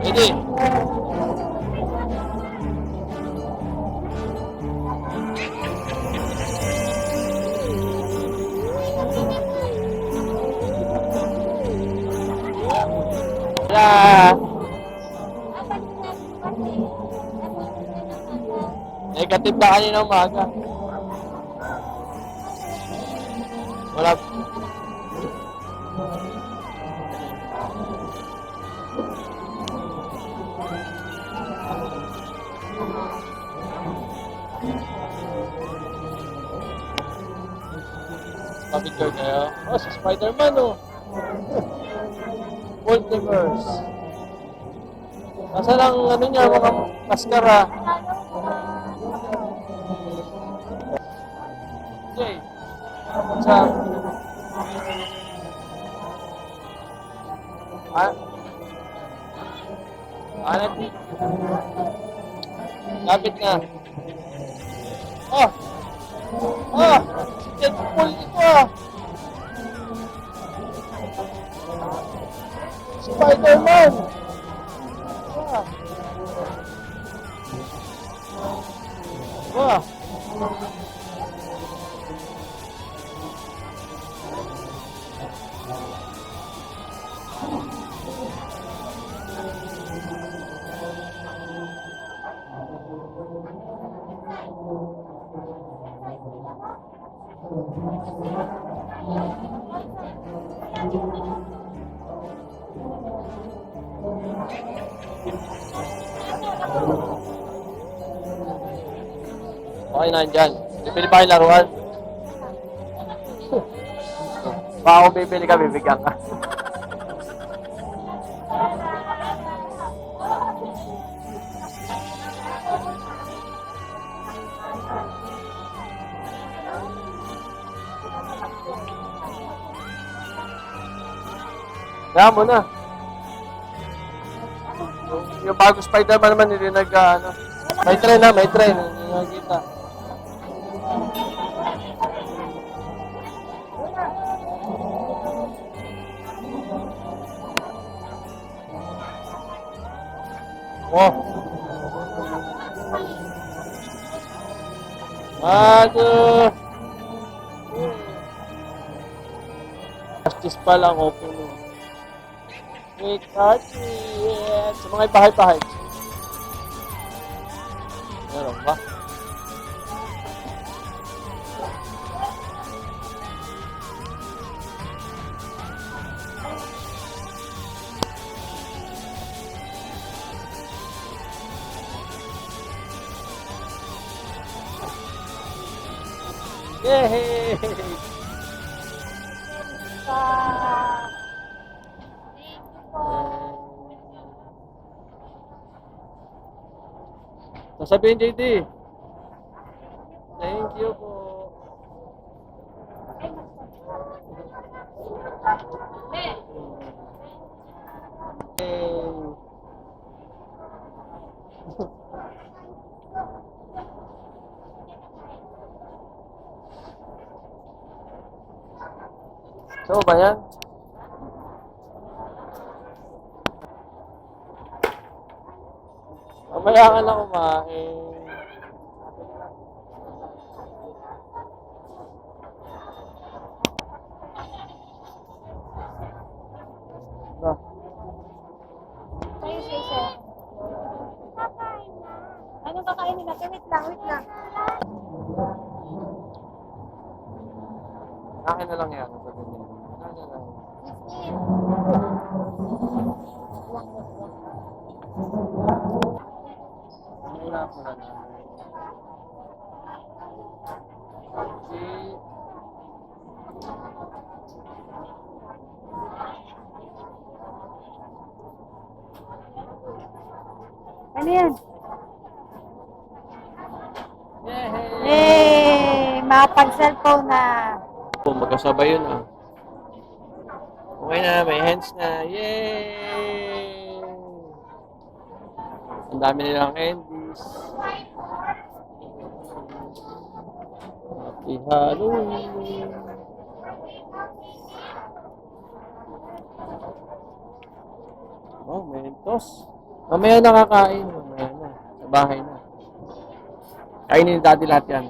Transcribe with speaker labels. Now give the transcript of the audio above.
Speaker 1: Pwede. Wala. Negative na kanina umaga. Wala. Pa-picture kayo? Oh, si Spider-Man, oh. Multiverse. Nasaan ang ano niya, mga maskara? Jay, what's up? Ah? Alat? Lapit na. Oh! Oh! Si Deadpool ito ah! Spider-Man! Ah! Wah! Okay na dyan. Bibili pa kayong laruan. Baka kung bibili ka, bibigyan ka. Kaya mo na. Yung bago Spider-Man naman, hindi ano. May tren na, may tren. Hindi nakikita. Oh. Aduh. Justice pa lang open mo. Wait, sa mga bahay-bahay. Meron ba? Yay! Sasabihin, JD. Thank you po. So ba yan? Mamaya ka na kumain.
Speaker 2: Ano kakainin natin? Wait lang, wait lang.
Speaker 1: Akin na lang yan. Akin na lang. Wala po na na.
Speaker 2: Ano yan?
Speaker 1: Yay!
Speaker 2: Yay! Makapag-cellphone na.
Speaker 1: Magkasabay yun ah. Okay na, may hands na. Yay! Ang dami nilang candies. Happy Halloween! Oh, Mentos. Mamaya nakakain. Mamaya na. Sa bahay na. Kainin ni daddy lahat yan.